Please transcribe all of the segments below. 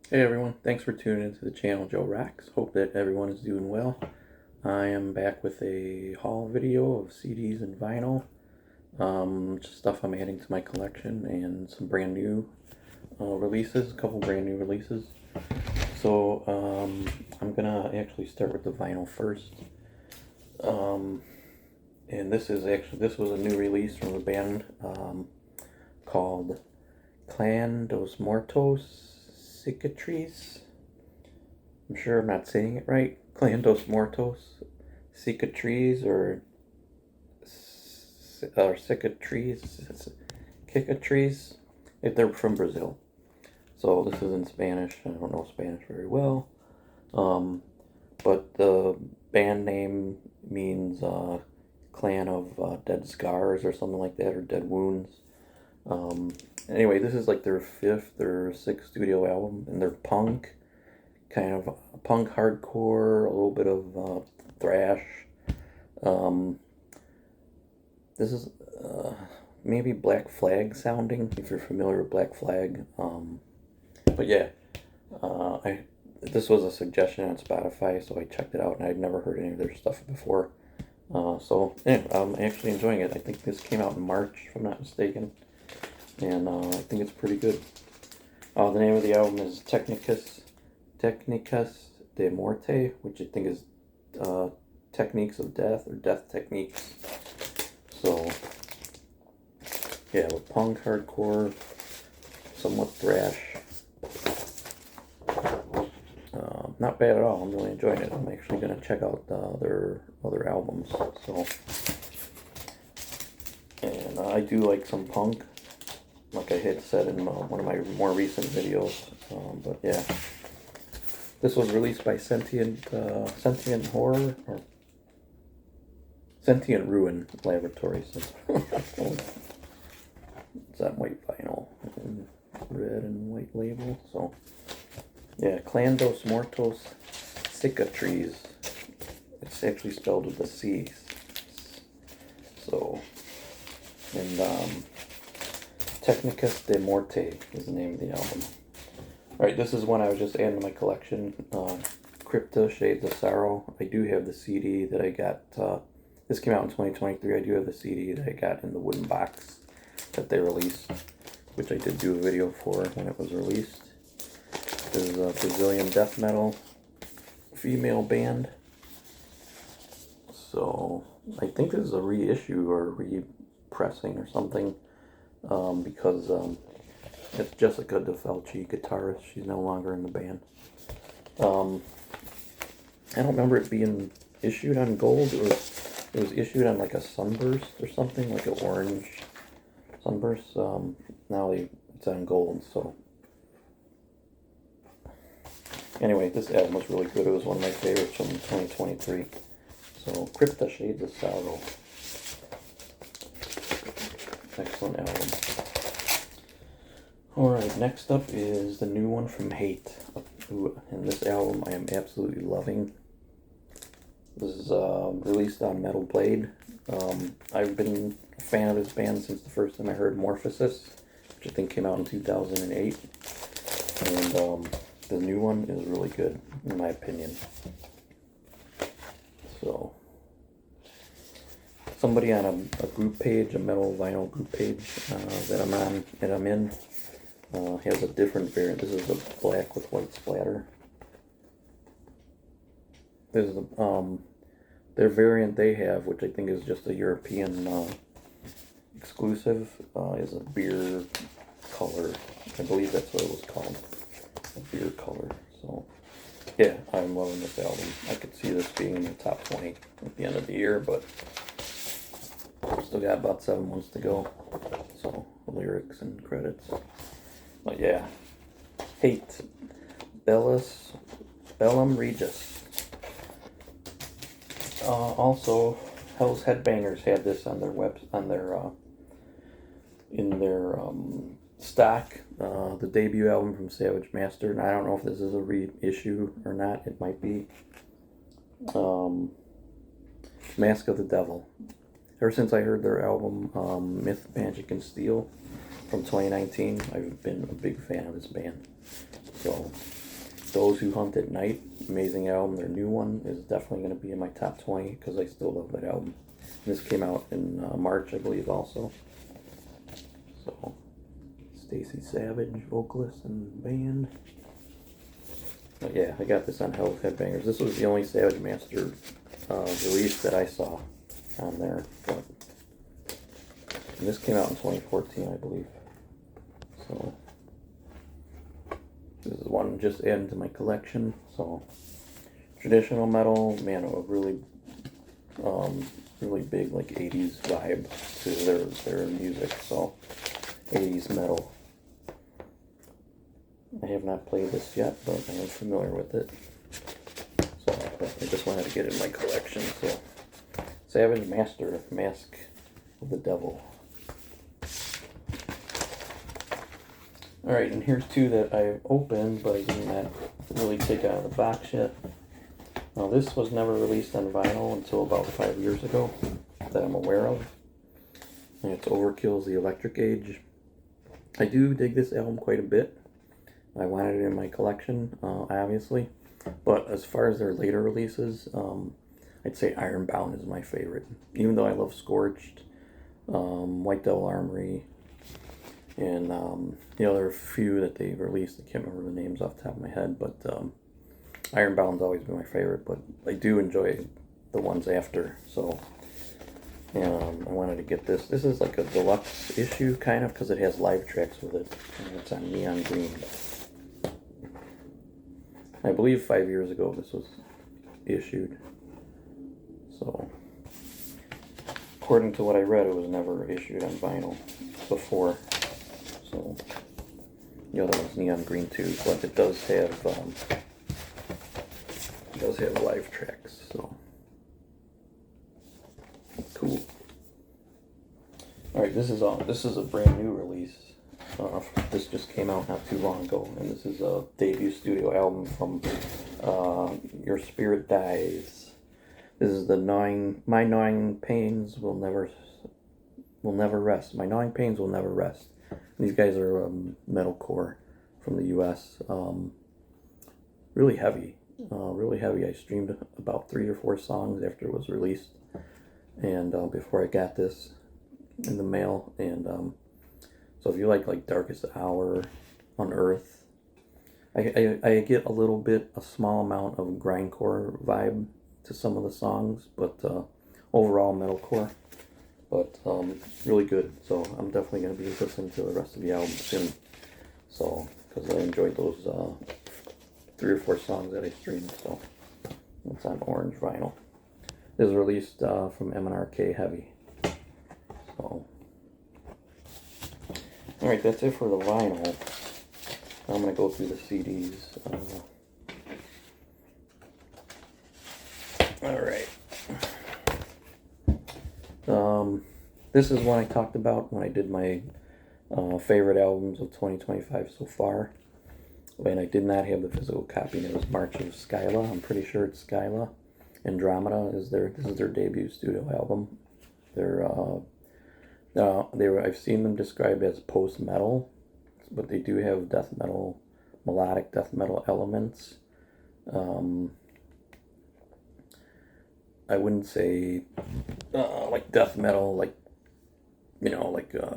Hey everyone, thanks for tuning into the channel Joe Rocks. Hope that everyone is doing well. I am back with a haul video of CDs and vinyl. Just stuff I'm adding to my collection and some brand new releases, a couple brand new releases. So I'm gonna actually start with the vinyl first. And this was a new release from a band called Clan dos Mortos Cicatrices. I'm sure I'm not saying it right. Clan dos Mortos Cicatrices or Cicatrices. If they're from Brazil. So this is in Spanish. I don't know Spanish very well. But the band name means Clan of Dead Scars or something like that, or Dead Wounds. Anyway, this is like their fifth or sixth studio album, and they're punk, kind of punk hardcore, a little bit of thrash. This is maybe Black Flag sounding, if you're familiar with Black Flag. But yeah, this was a suggestion on Spotify, so I checked it out, and I'd never heard any of their stuff before. So yeah, I'm actually enjoying it. I think this came out in March, if I'm not mistaken, and I think it's pretty good. The name of the album is Technicas de Morte, which I think is Techniques of Death, or Death Techniques. So yeah, with punk, hardcore, somewhat thrash. Not bad at all. I'm really enjoying it. I'm actually going to check out their other albums. So, and I do like some punk, like I had said in one of my more recent videos. But yeah, this was released by Sentient Horror, or Sentient Ruin Laboratories. It's that white vinyl, and red and white label. So yeah, Clan dos Mortos Cicatrices. It's actually spelled with a C. So, and Technicas de Morte is the name of the album. Alright, this is one I was just adding to my collection. Crypta Shades of Sorrow. I do have the CD that I got. This came out in 2023. I do have the CD that I got in the wooden box that they released, which I did do a video for when it was released. This is a Brazilian death metal female band. So I think this is a reissue or repressing or something, because it's Jessica DeFelci, guitarist. She's no longer in the band. I don't remember it being issued on gold. It was issued on like a sunburst or something, like an orange sunburst. Now it's on gold. So anyway, this album was really good. It was one of my favorites from 2023. So, Crypta Shades of Sorrow. Excellent album. Alright, next up is the new one from Hate. And this album I am absolutely loving. This is released on Metal Blade. I've been a fan of this band since the first time I heard Morphosis, which I think came out in 2008. And the new one is really good, in my opinion. So, somebody on a group page, a metal vinyl group page that I'm in, has a different variant. This is the black with white splatter. This is their variant they have, which I think is just a European exclusive, is a beer color. I believe that's what it was called, a beer color. So yeah, I'm loving this album. I could see this being in the top 20 at the end of the year, but still got about 7 months to go. So, lyrics and credits. But yeah, Hate. Bellum Regis. Also, Hell's Headbangers had this on their in their stock. The debut album from Savage Master, and I don't know if this is a reissue or not. It might be. Mask of the Devil. Ever since I heard their album Myth, Magic, and Steel from 2019, I've been a big fan of this band. So Those Who Hunt at Night, amazing album. Their new one is definitely going to be in my top 20 because I still love that album. And this came out in March, I believe, also. So, Stacy Savage, vocalist and band. But yeah, I got this on Hell with Headbangers. This was the only Savage Master release that I saw on there. But, and this came out in 2014, I believe. So, this is one just added to my collection. So, traditional metal, man, a really, really big like 80s vibe to their music. So, 80s metal. I have not played this yet, but I am familiar with it. So I just wanted to get it in my collection. So, Savage Master, Mask of the Devil. Alright, and here's two that I opened, but I did not really take out of the box yet. Now, this was never released on vinyl until about 5 years ago, that I'm aware of. And it's Overkill's The Electric Age. I do dig this album quite a bit. I wanted it in my collection, obviously. But as far as their later releases, I'd say Ironbound is my favorite. Even though I love Scorched, White Devil Armory, and there are a few that they released. I can't remember the names off the top of my head, but Ironbound's always been my favorite. But I do enjoy the ones after, so I wanted to get this. This is like a deluxe issue, kind of, because it has live tracks with it, and it's on neon green. I believe 5 years ago this was issued. So, according to what I read, it was never issued on vinyl before. So, the other one's neon green too, but it does have live tracks. So, cool. All right, this is a brand new release. This just came out not too long ago, and this is a debut studio album from Your Spirit Dies. This is the My Gnawing Pains Will Never Rest. My Gnawing Pains Will Never Rest. These guys are metalcore from the U.S. Really heavy, really heavy. I streamed about 3 or 4 songs after it was released, and before I got this in the mail, and so if you like Darkest Hour, Unearth, I get a small amount of grindcore vibe to some of the songs, but overall metalcore, but really good. So I'm definitely going to be listening to the rest of the album soon. So, because I enjoyed those 3 or 4 songs that I streamed. So it's on orange vinyl. This is released from M&RK Heavy. So. Alright, that's it for the vinyl. I'm going to go through the CDs. Alright. This is one I talked about when I did my favorite albums of 2025 so far. And I did not have the physical copy, and it was March of Skyla. I'm pretty sure it's Skyla. Andromeda this is their debut studio album. I've seen them described as post-metal, but they do have death metal, melodic death metal elements. I wouldn't say like death metal, like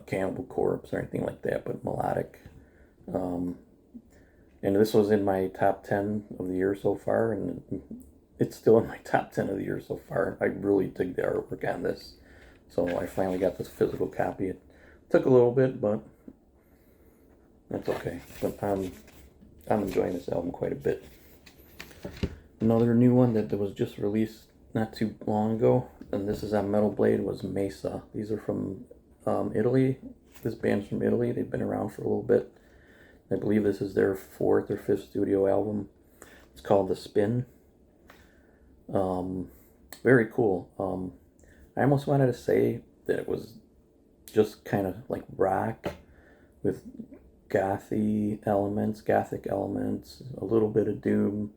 Cannibal Corpse or anything like that, but melodic. And this was in my top 10 of the year so far, and it's still in my top 10 of the year so far. I really dig the artwork on this. So I finally got this physical copy. It took a little bit, but that's okay. But I'm enjoying this album quite a bit. Another new one that was just released not too long ago, and this is on Metal Blade, was Messa. These are from Italy. This band's from Italy. They've been around for a little bit. I believe this is their 4th or 5th studio album. It's called The Spin. Very cool. I almost wanted to say that it was just kind of like rock with gothic elements, a little bit of doom,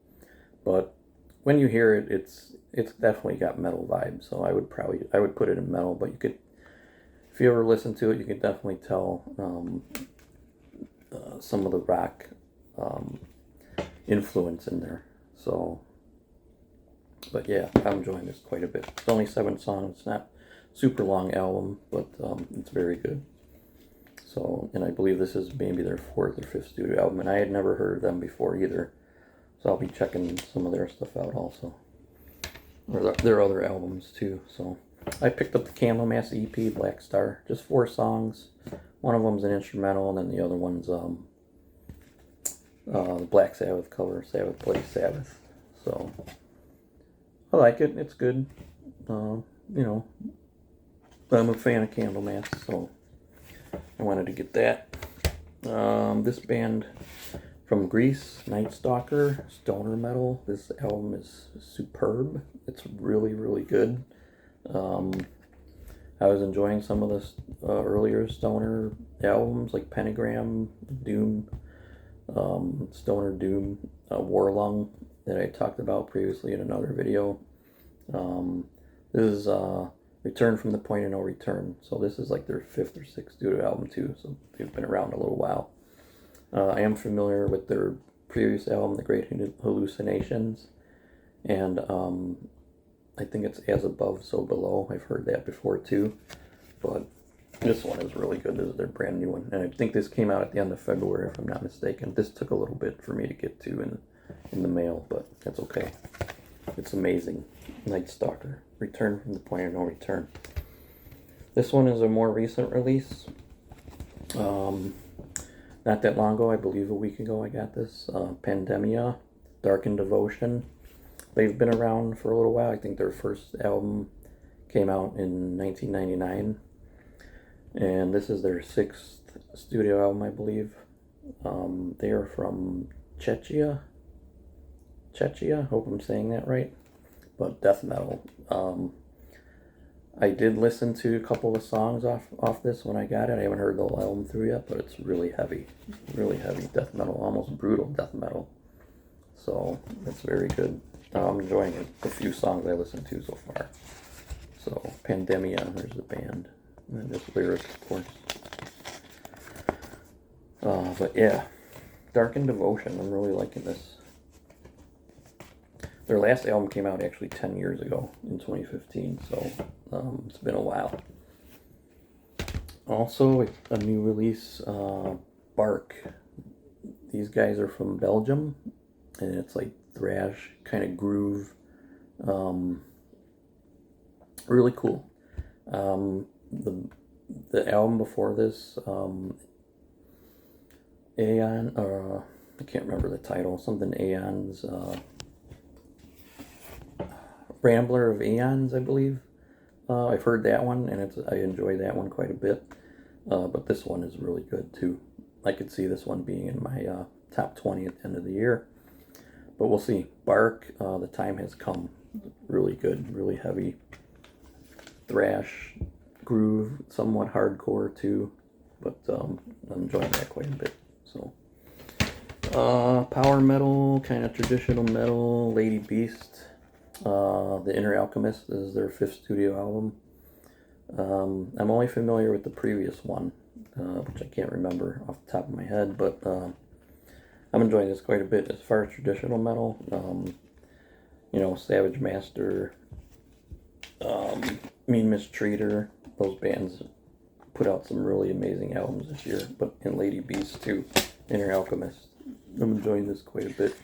but when you hear it, it's definitely got metal vibes. So I would put it in metal, but you could, if you ever listen to it, you could definitely tell some of the rock influence in there. So, but yeah, I'm enjoying this quite a bit. It's only 7 songs. It's not super long album, but it's very good. So, and I believe this is maybe their 4th or 5th studio album, and I had never heard of them before either. So I'll be checking some of their stuff out also, or their other albums too. So I picked up the Candlemass EP, Black Star, just 4 songs. One of them's an instrumental, and then the other one's the Black Sabbath cover, Sabbath Plays Sabbath. So I like it. It's good. You know, I'm a fan of Candlemass, so I wanted to get that. This band from Greece, Night Stalker, stoner metal. This album is superb. It's really, really good. I was enjoying some of the earlier stoner albums like Pentagram, Doom, Stoner Doom, Warlung that I talked about previously in another video. This is Return from the Point of No Return. So this is like their 5th or 6th studio album too. So they've been around a little while. I am familiar with their previous album, The Great Hallucinations, and I think it's As Above, So Below. I've heard that before too, but this one is really good. This is their brand new one, and I think this came out at the end of February, if I'm not mistaken. This took a little bit for me to get to in the mail, but that's okay. It's amazing. Night Stalker, Return from the Point of No Return. This one is a more recent release. Not that long ago, I believe a week ago I got this. Pandemia, Dark Devotion. They've been around for a little while. I think their first album came out in 1999. And this is their 6th studio album, I believe. They are from Czechia. Hope I'm saying that right. But death metal. I did listen to a couple of songs off this when I got it. I haven't heard the whole album through yet, but it's really heavy death metal, almost brutal death metal. So it's very good. I'm enjoying it. The few songs I listened to so far. So Pandemia, there's the band, and there's lyrics, of course. But yeah, Dark Devotion. I'm really liking this. Their last album came out actually 10 years ago in 2015, so it's been a while. Also, a new release, Bark. These guys are from Belgium, and it's like thrash, kind of groove. Really cool. The album before this, Aeon, I can't remember the title, something Aeon's, Rambler of Aeons, I believe. I've heard that one, and I enjoy that one quite a bit. But this one is really good too. I could see this one being in my top 20 at the end of the year. But we'll see. Bark, The Time Has Come. Really good, really heavy thrash, groove, somewhat hardcore too. But I'm enjoying that quite a bit. So, power metal, kind of traditional metal, Lady Beast. The Inner Alchemist is their 5th studio album. I'm only familiar with the previous one, which I can't remember off the top of my head, but I'm enjoying this quite a bit. As far as traditional metal, Savage Master, Mean Mistreater, those bands put out some really amazing albums this year, but in Lady Beast too, Inner Alchemist. I'm enjoying this quite a bit.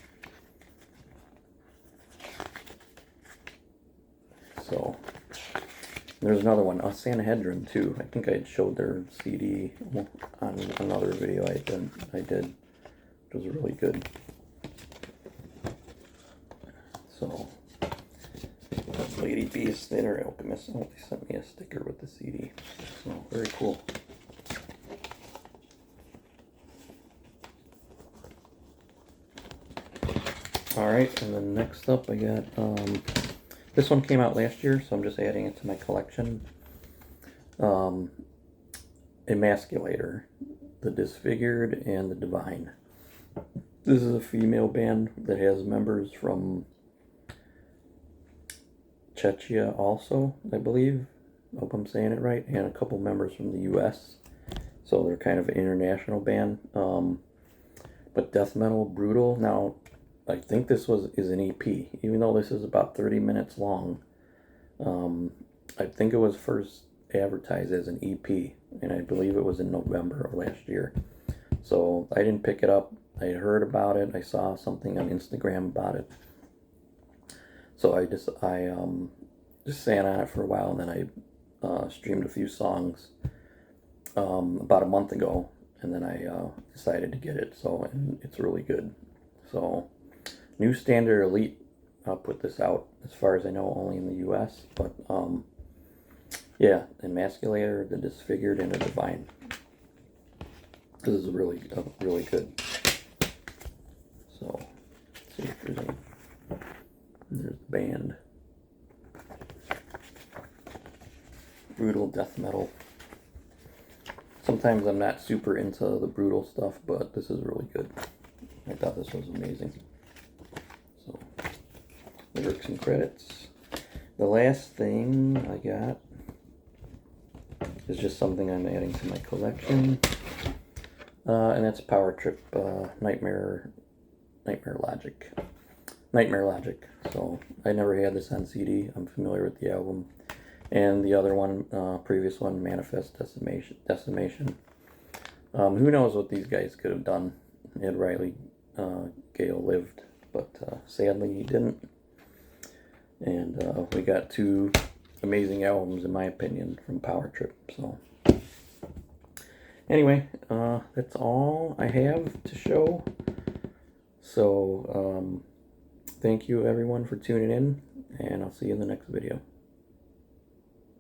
So, there's another one, Sanhedrin too. I think I showed their CD on another video I did, which was really good. So, Lady Beast, the Inner Alchemist. Oh, they sent me a sticker with the CD. So, very cool. Alright, and then next up I got, this one came out last year, so I'm just adding it to my collection. Emasculator, The Disfigured, and The Divine. This is a female band that has members from Czechia also, I believe. I hope I'm saying it right. And a couple members from the US. So they're kind of an international band. But death metal, brutal. Now, I think this is an EP, even though this is about 30 minutes long. I think it was first advertised as an EP, and I believe it was in November of last year. So I didn't pick it up. I heard about it. I saw something on Instagram about it. So I just sat on it for a while, and then I streamed a few songs about a month ago, and then I decided to get it. So, and it's really good. So, New Standard Elite put this out, as far as I know, only in the U.S. But yeah, Emasculator, the Disfigured, and the Divine. This is really good. So, let's see if there's any. There's the band. Brutal death metal. Sometimes I'm not super into the brutal stuff, but this is really good. I thought this was amazing. So, lyrics and credits. The last thing I got is just something I'm adding to my collection, and that's Power Trip Nightmare Logic. So I never had this on CD. I'm familiar with the album, and the other one, previous one, Manifest Decimation. Who knows what these guys could have done had Riley Gale lived, but sadly he didn't. And we got two amazing albums, in my opinion, from Power Trip. So anyway, that's all I have to show. So thank you everyone for tuning in, and I'll see you in the next video.